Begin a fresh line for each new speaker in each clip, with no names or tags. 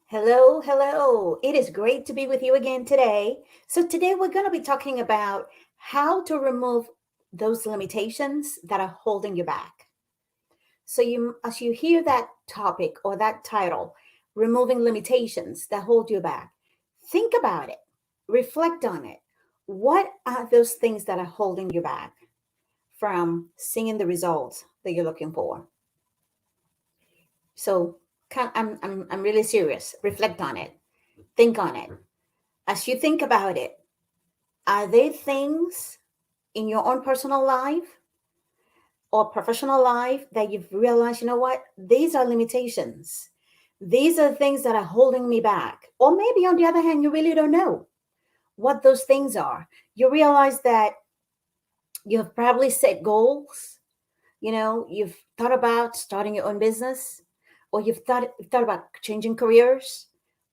Hello, hello. It is great to be with you again today. So, today we're going to be talking about how to remove those limitations that are holding you back. So, as you hear that topic or that title, removing limitations that hold you back, think about it, reflect on it. What are those things that are holding you back from seeing the results that you're looking for? So, I'm really serious. Reflect on it, think on it. As you think about it, are there things in your own personal life or professional life that you've realized, you know what, these are limitations? These are things that are holding me back. Or maybe on the other hand, you really don't know what those things are. You realize that you have probably set goals, you've thought about starting your own business, or you've thought about changing careers,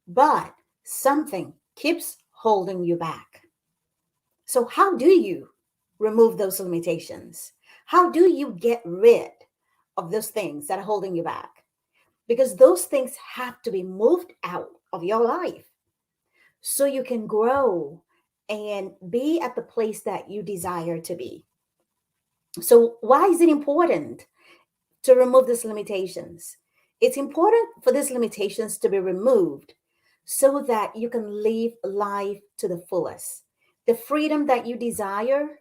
but something keeps holding you back. So, how do you remove those limitations? How do you get rid of those things that are holding you back? Because those things have to be moved out of your life so you can grow and be at the place that you desire to be. So, why is it important to remove these limitations? It's important for these limitations to be removed so that you can live life to the fullest. The freedom that you desire,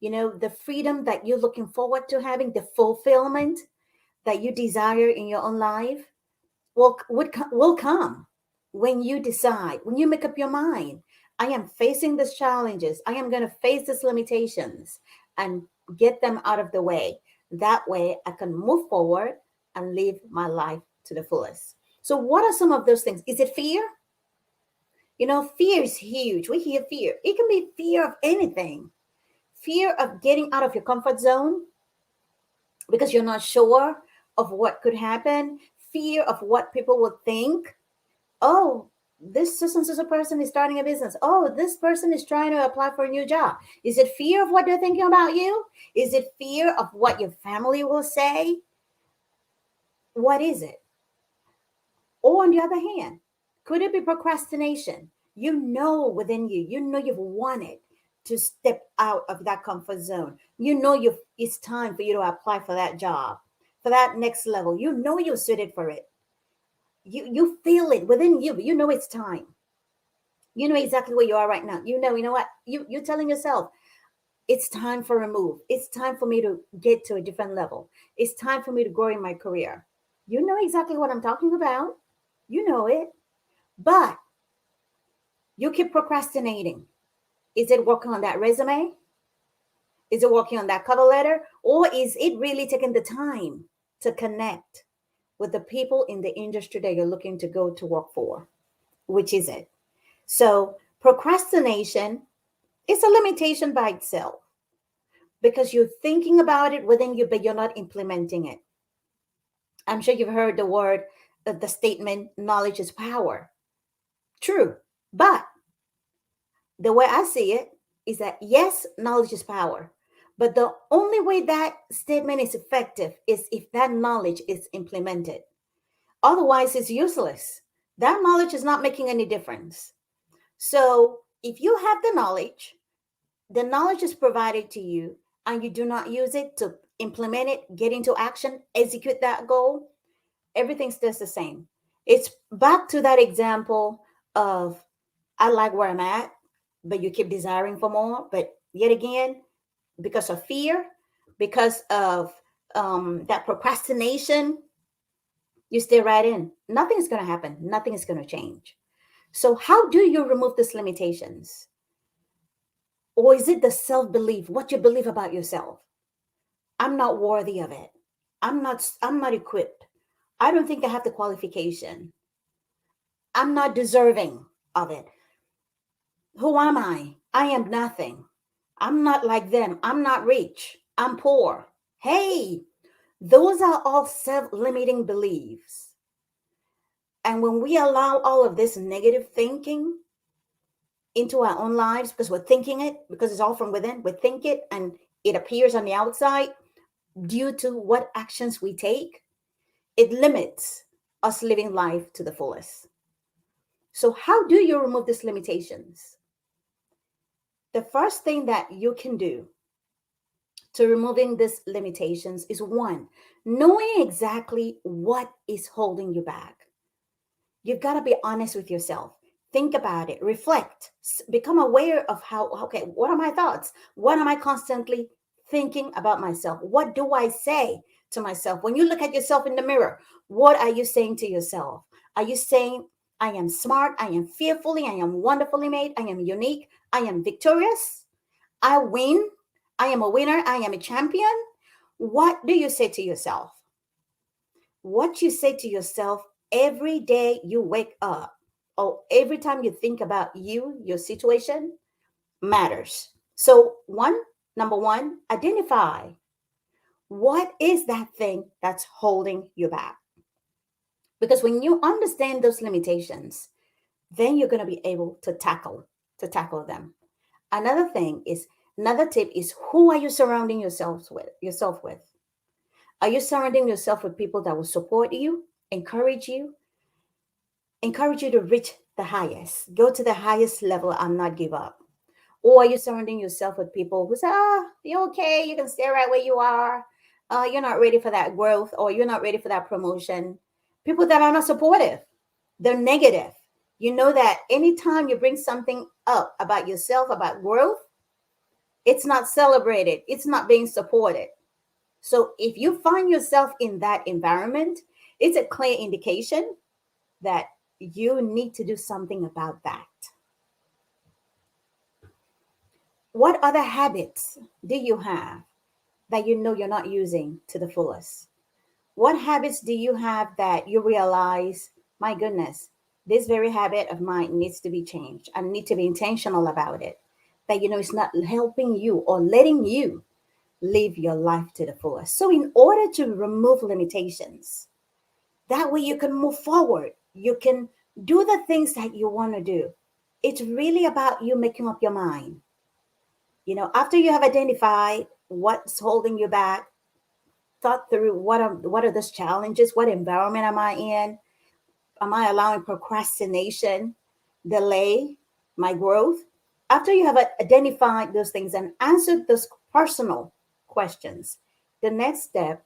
the freedom that you're looking forward to having, the fulfillment that you desire in your own life will come when you decide, when you make up your mind. I am facing these challenges. I am going to face these limitations and get them out of the way. That way I can move forward and live my life to the fullest. So, what are some of those things? Is it fear? Fear is huge. We hear fear. It can be fear of anything. Fear of getting out of your comfort zone because you're not sure of what could happen, fear of what people will think. Oh, this so and so person is starting a business. Oh, this person is trying to apply for a new job. Is it fear of what they're thinking about you? Is it fear of what your family will say? What is it? Or on the other hand, could it be procrastination? Within you, you've wanted to step out of that comfort zone. It's time for you to apply for that job, for that next level. You're suited for it. You feel it within you, but it's time. You know exactly where you are right now. You know what? You're telling yourself, it's time for a move. It's time for me to get to a different level. It's time for me to grow in my career. You know exactly what I'm talking about. You know it. But you keep procrastinating. Is it working on that resume? Is it working on that cover letter? Or is it really taking the time to connect with the people in the industry that you're looking to go to work for? Which is it? So, procrastination is a limitation by itself because you're thinking about it within you, but you're not implementing it. I'm sure you've heard the statement, knowledge is power. True. But the way I see it is that yes, knowledge is power. But the only way that statement is effective is if that knowledge is implemented. Otherwise, it's useless. That knowledge is not making any difference. So, if you have the knowledge is provided to you, and you do not use it to implement it, get into action, execute that goal, everything stays the same. It's back to that example of I like where I'm at, but you keep desiring for more. But yet again, because of fear, because of that procrastination, you stay right in. Nothing is going to happen. Nothing is going to change. So, how do you remove these limitations? Or is it the self belief, what you believe about yourself? I'm not worthy of it. I'm not equipped. I don't think I have the qualification. I'm not deserving of it. Who am I? I am nothing. I'm not like them. I'm not rich. I'm poor. Hey, those are all self limiting beliefs. And when we allow all of this negative thinking into our own lives, because we're thinking it, because it's all from within, we think it and it appears on the outside due to what actions we take, it limits us living life to the fullest. So, how do you remove these limitations? The first thing that you can do to removing these limitations is one, knowing exactly what is holding you back. You've got to be honest with yourself. Think about it, reflect, become aware of how, okay, what are my thoughts? What am I constantly thinking about myself? What do I say to myself? When you look at yourself in the mirror, what are you saying to yourself? Are you saying, I am smart, I am fearfully, I am wonderfully made, I am unique, I am victorious, I win, I am a winner, I am a champion? What do you say to yourself? What you say to yourself every day you wake up or every time you think about you, your situation matters. So, number one, identify what is that thing that's holding you back. Because when you understand those limitations, then you're going to be able to tackle them. Another thing is Another tip is, who are you surrounding yourself with? Are you surrounding yourself with people that will support you, encourage you, encourage you to reach the highest, go to the highest level and not give up? Or are you surrounding yourself with people who say, you're okay, you can stay right where you are, you're not ready for that growth, or you're not ready for that promotion? People that are not supportive, they're negative. You know that anytime you bring something up about yourself, about growth, it's not celebrated, it's not being supported. So if you find yourself in that environment, it's a clear indication that you need to do something about that. What other habits do you have that you know you're not using to the fullest? What habits do you have that you realize, my goodness, this very habit of mine needs to be changed? I need to be intentional about it. That you know it's not helping you or letting you live your life to the fullest. So, in order to remove limitations, that way you can move forward. You can do the things that you want to do. It's really about you making up your mind. After you have identified what's holding you back, thought through what are those challenges, what environment am I in? Am I allowing procrastination delay my growth? After you have identified those things and answered those personal questions, the next step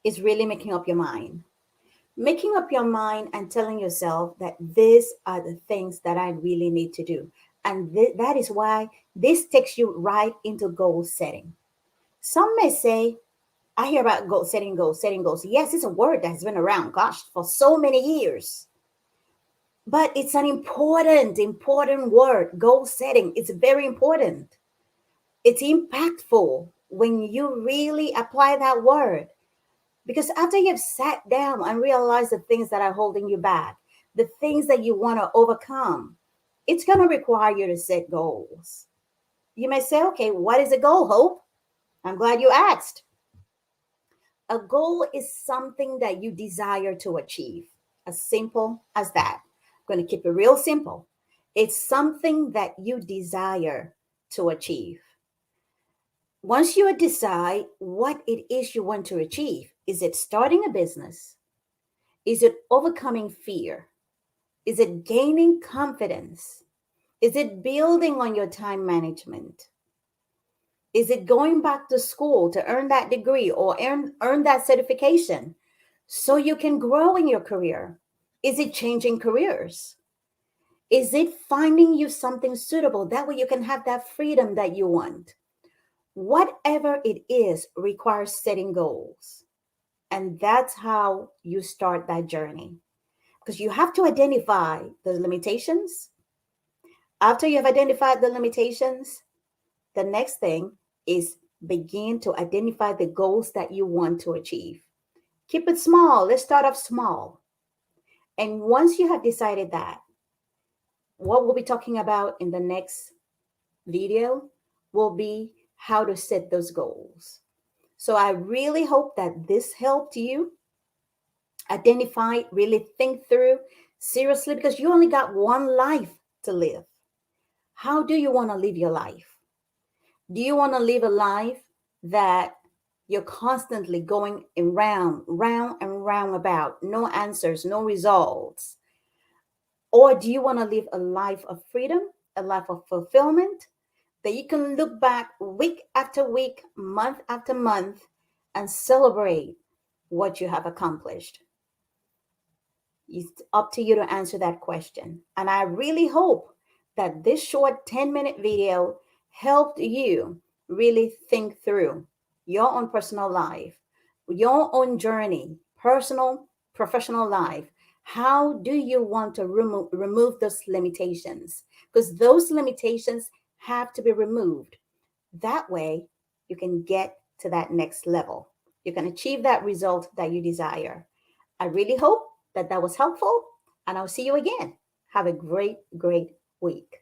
is really making up your mind. Making up your mind and telling yourself that these are the things that I really need to do. And that is why this takes you right into goal setting. Some may say, I hear about goal setting goals, setting goals. Yes, it's a word that's been around, gosh, for so many years. But it's an important word. Goal setting. It's very important. It's impactful when you really apply that word. Because after you've sat down and realized the things that are holding you back, the things that you want to overcome, it's going to require you to set goals. You may say, okay, what is a goal, Hope? I'm glad you asked. A goal is something that you desire to achieve, as simple as that. I'm going to keep it real simple. It's something that you desire to achieve. Once you decide what it is you want to achieve, is it starting a business? Is it overcoming fear? Is it gaining confidence? Is it building on your time management? Is it going back to school to earn that degree or earn that certification so you can grow in your career? Is it changing careers? Is it finding you something suitable? That way you can have that freedom that you want. Whatever it is requires setting goals. And that's how you start that journey. Because you have to identify the limitations. After you have identified the limitations, the next thing is begin to identify the goals that you want to achieve. Keep it small. Let's start off small. And once you have decided that, what we'll be talking about in the next video will be how to set those goals. So I really hope that this helped you identify, really think through seriously, because you only got one life to live. How do you want to live your life? Do you want to live a life that you're constantly going in round and round about, no answers, no results? Or do you want to live a life of freedom, a life of fulfillment that you can look back week after week, month after month, and celebrate what you have accomplished? It's up to you to answer that question. And I really hope that this short 10-minute video helped you really think through your own personal life, your own journey, personal, professional life. How do you want to remove those limitations? Because those limitations have to be removed. That way, you can get to that next level. You can achieve that result that you desire. I really hope that that was helpful, and I'll see you again. Have a great, great week.